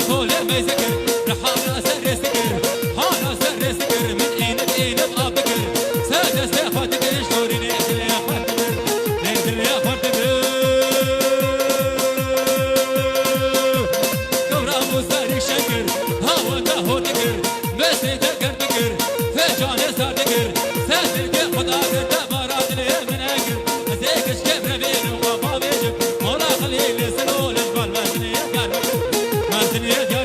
طول ما يذكر رحال أسر يسكر حال أسر يسكر من عين بأبكر سادس يا خاطر شلوري نزل يا خاطر نزل يا خاطر كورا مزاري شكر هوا تهو تكر بس تكر تكر فجان زار تكر سادر كي خدا تبارات لي من أكر زيكش كبر بين وما بيجب مولا خليل سلول الجبال ما سنية قال ما سنية